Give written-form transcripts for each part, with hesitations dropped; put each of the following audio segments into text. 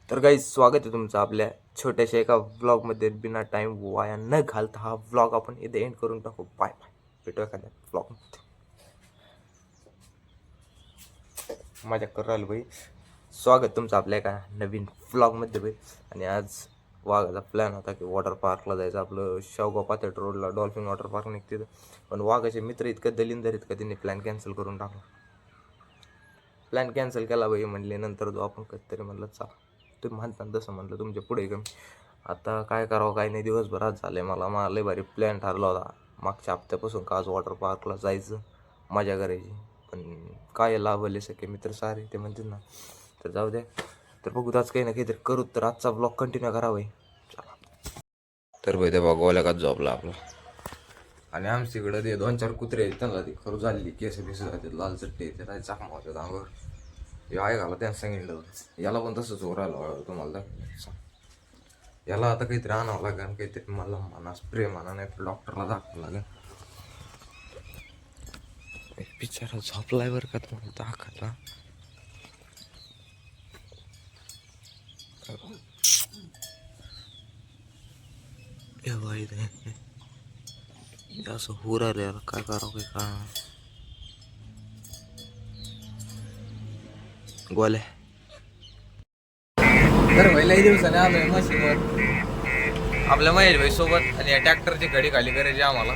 तर काही स्वागत आहे तुमचं आपल्या छोट्याशा एका व्लॉगमध्ये. बिना टाईम वाया न घालता हा व्लॉग आपण इथे एंड करून टाकू. बाय बाय, भेटू एखाद्या व्लॉगमध्ये. मजा करू राहिलो भाई. स्वागत तुमचं आपल्या एका नवीन व्लॉगमध्ये भाई. आणि आज वाघाचा प्लॅन होता की वॉटर पार्कला जायचं, आपलं शेवगाव पाथर्डी रोडला डॉल्फिन वॉटर पार्क निघते. पण वाघाचे मित्र इतकं दलिंदर आहेत का त्यांनी प्लॅन कॅन्सल करून टाकला. प्लॅन कॅन्सल केला भाई. म्हणले नंतर जो आपण कधीतरी. म्हणलं चला, तुम्ही म्हणता तसं. म्हणलं तुमच्या पुढे कमी. आता काय करावं काय नाही, दिवसभरात झालं आहे. मला लय भारी प्लॅन ठरला होता मागच्या हप्त्यापासून का आज वॉटर पार्कला जायचं, मजा करायची. पण काय लाभले सगळे मित्र सारे ते म्हणतील ना, तर जाऊ द्या. तर बघू आज काही ना काहीतरी करू. तर आजचा ब्लॉग कंटिन्यू करावा. चला. तर भाई ते बघावल्या का जॉबला आपला. आणि आमच्याकडं ते 2-4 कुत्रे आहेत, त्यांना ती खरू झाली केस बिस जाते, लाल चट्टे ते काय चाकमा होत्या अंगावर. हे आहे घाला त्यांना सांगितलं. याला पण तसंच हो राहिलं तुम्हाला. याला आता काहीतरी आणावं लागेल, काहीतरी मला म्हणा स्प्रे म्हणा, नाही तर डॉक्टरला दाखवावं लागेल. बिचारा झोपलाय बरं का तुम्हाला दाखवता. असं होऊ राहिलं यार, काय करावं काय का गोल्या. तर पहिल्या दिवसाने आलोय मशीनवर आपल्या महेश भाई सोबत. आणि या ट्रॅक्टरची घडी खाली करायची आम्हाला.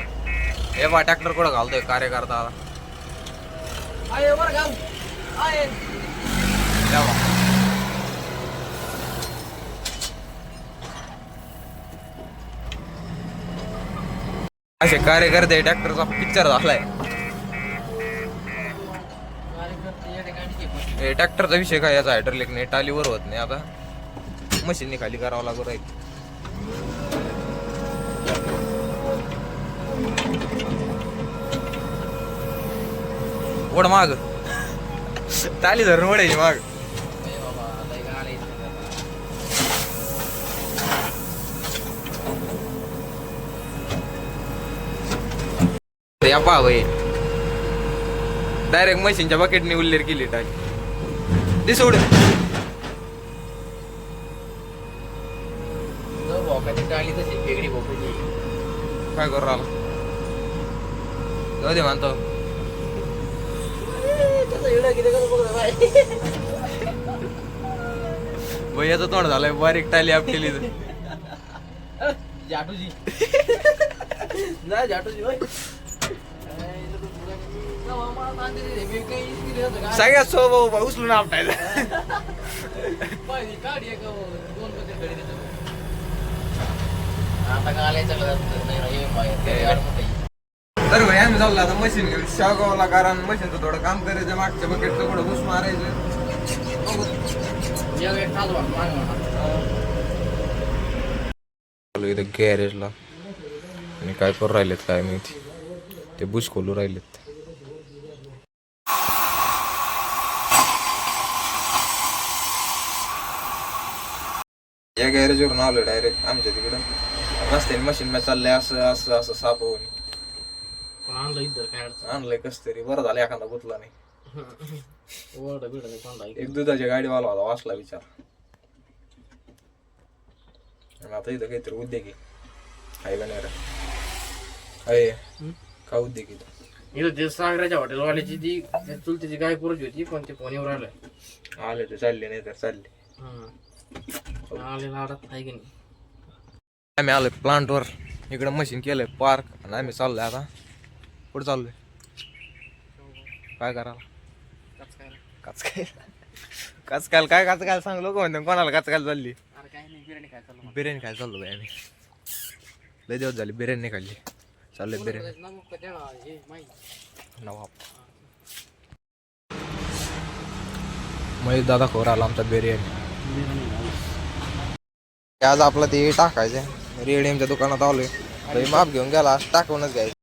हे बा ट्रॅक्टर कुठं घालतोय कार्यकर्ता आला. असे कार्यकर्ते ट्रॅक्टरचा पिक्चर झालाय. ट्रॅक्टरचा विषय काय, याचा हायड्रोलिक नाही, टालीवर होत नाही. आता मशीनने खाली करावं लागू राहील. ओढ माग, टाली धरून ओढायची माग. या पहा भाई, डायरेक्ट मशीनच्या बकेटने उल्लेर केली टाली. ती सोड टाली तशी वेगळी बोकायची. काय करू राहिला, जाऊ दे म्हणतो. भैयाचं तोंड झालंय बारीक टाली आपली. जाटूजी नाही, जाटूजी सगळ्यात सोबत उचलून आपटायचं. तर भाई आम्ही चाललो आता मशीन घेऊन शेवगावला, कारण मशीनचं थोडं काम करायचं. मागच्या बकेटचं कुठं घुस मारायचं. इथे गॅरेजला आणि काय करू राहिलेत काय माहिती, ते बुश खोलू राहिलेत. या गॅरेजवरून आलो डायरेक्ट आमच्या तिकडं. मस्त मशीन मध्ये चाललंय असं असं असं साफ होऊन. आणलंय कस तरी, बरं झालं एखादा गुतला नाही. एक दुधाच्या गाडीवाला होता, वाचला विचार. आता इथं काहीतरी उद्योग आहे का नाही रे, का उद्योग इथं ते सागराच्या हॉटेलवाल्याची ती चुलतीची गाय पुरची होती, पण ते फोन येऊन राहिलाय. आले तर चालले, नाही तर चालले. आले लाडात आहे की नाही. आम्ही आलोय प्लांटवर, इकडं मशीन केलंय पार्क. आणि आम्ही चाललोय आता कुठं चाललोय, काय करायला काचकायला काय काचकायला सांग. लोक म्हणते कोणाला काचकायला चालली. बिर्याणी खायला चाललो बाई आम्ही. लय दिवस झाले बिर्याणी नाही खाल्ली. चाललोय बिर्याणी नवाब. महेश दादा खोर आला आमचा बिर्याणी. आज आपला ते टाकायचं रेडियमच्या दुकानात आलोय. माप घेऊन गेला, आज टाकूनच घ्यायचं.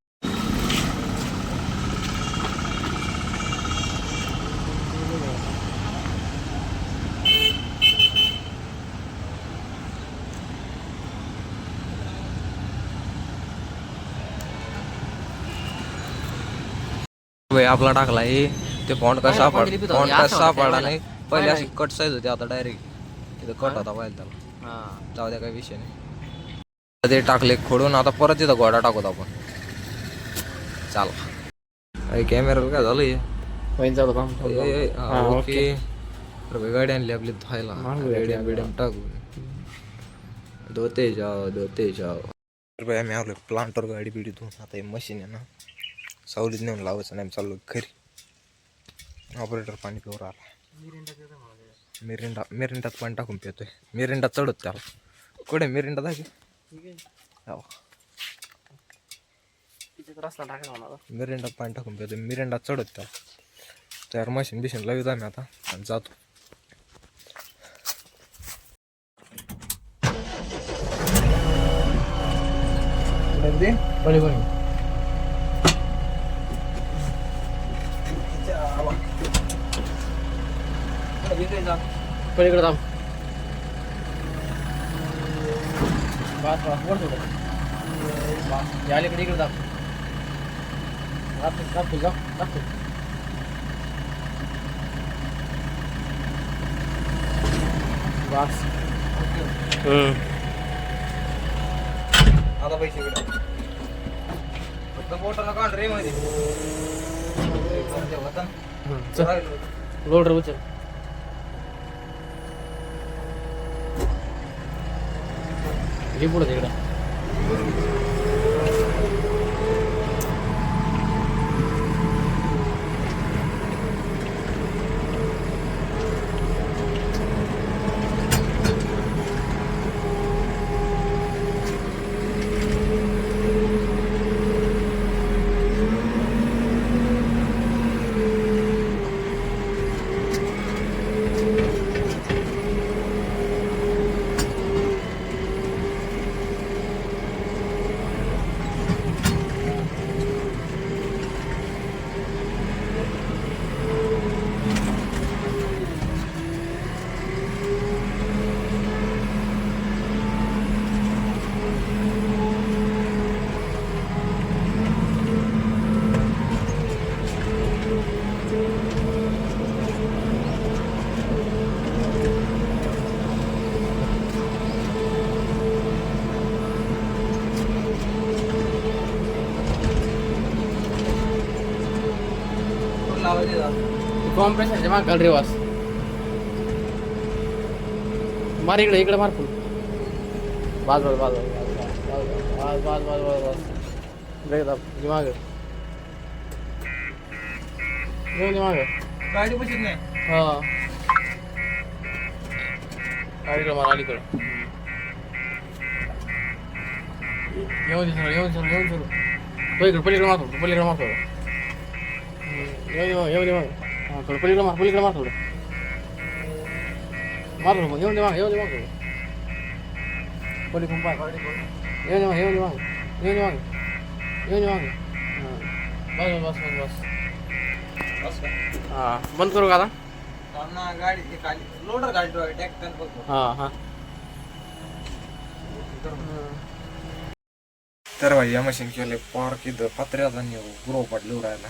आपला टाकला हे ते फॉन्ट कसा सापडा नाही. पहिले अशी कट साईज होती, आता डायरेक्ट तिथं कट होता पाहिजे त्याला. हा जाऊ द्या काही विषय नाही. ते टाकले खोडून आता परत तिथं घोडा टाकूत आपण. चाल कॅमेरा काय झालं होईन चालू काम ओके. गाडी आणली आपली धायला रेडियम बिडियम टाकून धोते जाओ. आम्ही आलो प्लांटवर गाडी बिडी धुवून. आता हे मशीन आहे ना सावलीत नेऊन लावायचं नाही. चाललो घरी. ऑपरेटर पाणी पिवर आला. मिरिंडात पाणी टाकून पितोय. मिरिंडा चढत त्याला. कुठे मिरिंडा दाखव. मिरिंडात पाणी टाकून पितोय. मिरिंडा चढत त्याला. त्यावर मशीन बिशीन लावित आम्ही आता आणि जातो. पलीकडे थांब. बस बस वर सोड. बस अलीकडे इकडे थांब. दाखव बस. आता पैसे इकडे फक्त बोटाला काढ रे मध्ये. लोडर उचल. हे पुढे तिकडं. कॉम्प्रेशनच्या माग घाल रे वास. मार इकडे मार फुल. बाज माग गाडी बसत नाही. हा अलीकडे मार अलीकडे. येऊन पलीकडे मार येऊन मग. हा थोडं पलीकडे मार थोडं. मार मग येऊन दे मग थोडं. पलीकडून पाय येऊन बस. हा बंद करू का आता. गाडी लोडर गाडी ट्रॅक्टर बघतो. हा तर भाई या मशीन केले पार्क इथं पत्र्याचा गृहपाठ लिहू राहिला.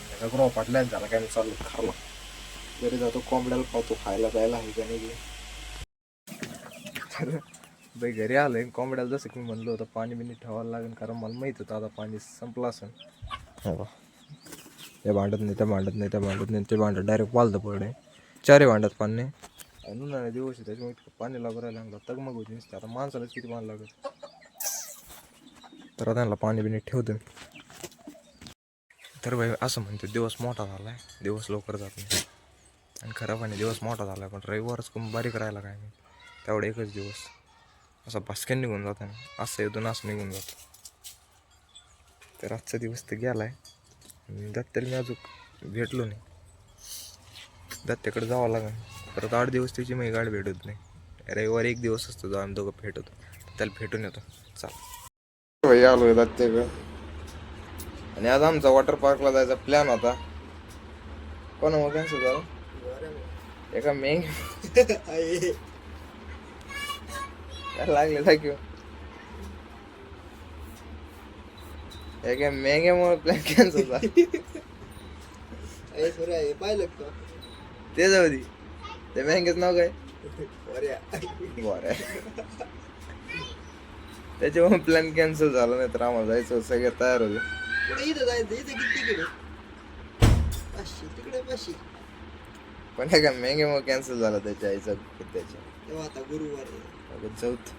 त्याचा गृहपाठ लिहायचा झाला काय मी चालू खाला. घरी जातो कोंबड्याला पाहतो खायला जायला आहे का नाही. बाई घरी आलोय कोंबड्याला जसं की म्हणलं होतं पाणी बिनी ठेवायला लागेल कारण मला माहित होतं आता पाणी संपलं असेल. ते भांडत नाही ते भांडत डायरेक्ट पालतं पडे. चारही भांडत पाणी नाही. उन्हाळ्यात दिवस आहे त्याच्यामुळे इतकं पाणी लागू राहिला लागला तगमग होती नसते. आता माणसालाच किती पाणी लागत. तर त्यांना पाणी बिनी ठेवतो. तर भाई असं म्हणते दिवस मोठा झालाय. दिवस लवकर जात नाही आणि खरं पाणी दिवस मोठा झालाय पण रविवारच खूप बारीक राहिला काय नाही. तेवढा एकच दिवस असा भास्क्यान निघून जातो ना. असं येतो असं निघून जातो. तर आजचा दिवस तर गेलाय. दत्त्याला मी अजून भेटलो नाही. दत्त्याकडे जावं लागेल. परत 8 दिवस त्याची मी गाडी भेटत नाही. रविवारी 1 दिवस असतो जेव्हा आम्ही दोघं भेटतो. त्याला भेटून येतो. चाल भाई आलोय दत्त्याकडे. आणि आज आमचा वॉटर पार्कला जायचा प्लॅन होता. कोण मग कॅन्सल झाला. एका मेंग काय लागले दाखव. एका मेंग्यामुळे प्लॅन कॅन्सल झाला. पाहिलं का ते जाऊ दे. ते मेंग्याचं नाव काय. बरं त्याच्यामुळे प्लॅन कॅन्सल झाला नाही तर आम्हाला जायचं होतं, सगळे तयार होते. पुढे इथं जायचं, इथं किती तिकडे 500 तिकडे 500. पण हे का मेंग्यामुळे कॅन्सल झाला त्याच्या आईचा त्याच्या तेव्हा आता गुरुवार आहे. चौथ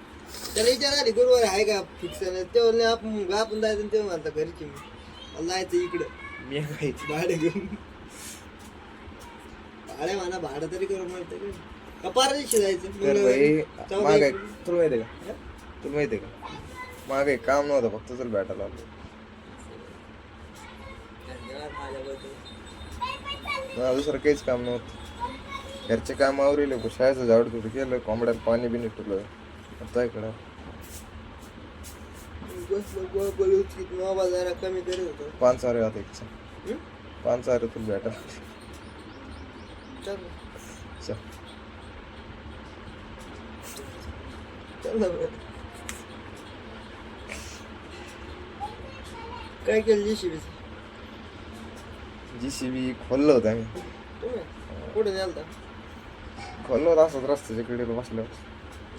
त्याला विचार आली गुरुवार आहे का फिक्स तेव्हा आपण जायचं तेव्हा म्हणता घरची मला जायचं इकडं मी काही भाडे घेऊन. भाडे म्हणा भाडं तरी करून म्हणतं का पार दिवशी जायचं तर भाई चौदा माग एक- तुला माहिती का तुला माहिती का माग एक काम नव्हतं फक्त तुला भेटायला आलो. धन्यवाद माझ्याबद्दल. मला दुसरं काहीच काम नव्हतं. घरचे काम आवरेले शाळेचं झाड थोडं केलं, कोंबड्याला पाणी बिनी ठेवलं. आता इकडं बसलो बोलू मोबाईल जरा कमी करत होतो. 5 सारे आता इच्छा हं? 5 सारे तुला भेटायला चल चल. चल ना बरं. काय केलं JCB JCB खोललं होतं आम्ही, तुम्ही कुठे नेलता? खोललं होतं असंच रस्त्याच्या कडे बसल्यावर.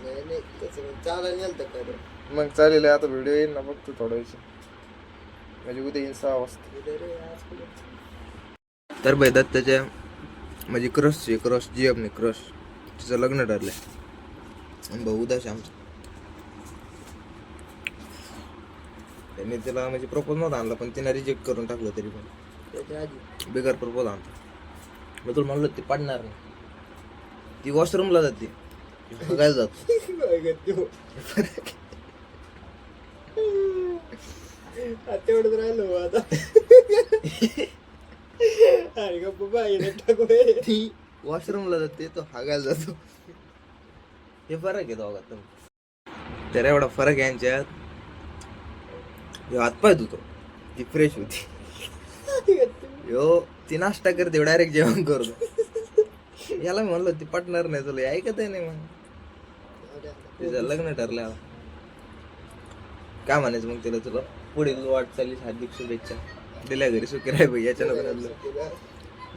नाही नाही तसं चालायला नेलता का रे? मग चालेल आता व्हिडिओ येईल ना बघतो थोड्या वेळची, म्हणजे उद्या येईन 6 वाजता. इथं रे आज कुठे? तर भाई दत्ताच्या म्हणजे क्रश जी आपली क्रश तिचं लग्न ठरलंय आणि भाऊ उदास आहे आमचा. त्यांनी तिला म्हणजे प्रपोज नव्हता आणला पण तिने रिजेक्ट करून टाकलं तरी पण त्याच्या आधी बेकार प्रपोज आणतो. मी तुला म्हणलं ते पडणार नाही. ती वॉशरूमला जाते, ती बघायला जातो. काय करते हो? आता तेवढंच राहिलं हो आता. अरे गप्पा बाईने टाकू हे. ती वॉशरूमला जाते तो हागायला जातो. हे फरक आहे दोघात. तर एवढा फरक आहे यांच्यात. ह्यो हातपाय धुतो, ती फ्रेश होती. यो ती नाश्ता करते डायरेक्ट जेवण करतो. याला मी म्हणलं ती पटणार नाही तुला, ऐकत आहे नाही मग. तिचं लग्न ठरलं आता. काय म्हणायचं मग तिला, तुला पुढील वाटचालीस हार्दिक शुभेच्छा. दिल्या घरी सुखी राह भाई. याच्या नको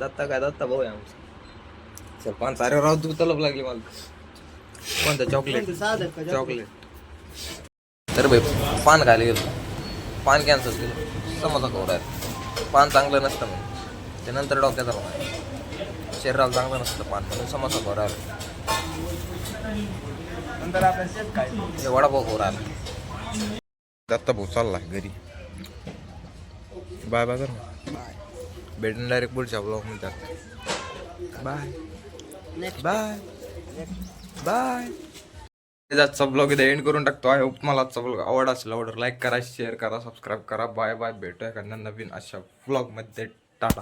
दत्ता काय दत्ता भाऊ आहे आमचा. चल 5 सारे राव तू तलब लागली मला. कोणतं चॉकलेट? साधं का? चॉकलेट. तर भाई पान खायला गेलो, पान कॅन्सल केलं. समजा खवडायला पान चांगलं नसतं मग ते नंतर डोक्याचा राहणार, शरीराला चांगलं नसतं पान म्हणून समोसा खवडायला. नंतर आपल्या शेत काय हे वडापाव खवडायला. दत्ता भाऊ चालला घरी. बाय बाय कर ना. भेटून डायरेक्ट पुढच्या ब्लॉग मध्ये. Bye bye bye. आजचा ब्लॉग इथे एंड करून टाकतो. आय होप मला आजचा ब्लॉग आवडला असेल. लाईक करा, शेअर करा, सबस्क्राईब करा. Bye bye. भेटूया एखाद्या नवीन अशा ब्लॉग मध्ये. टाटा.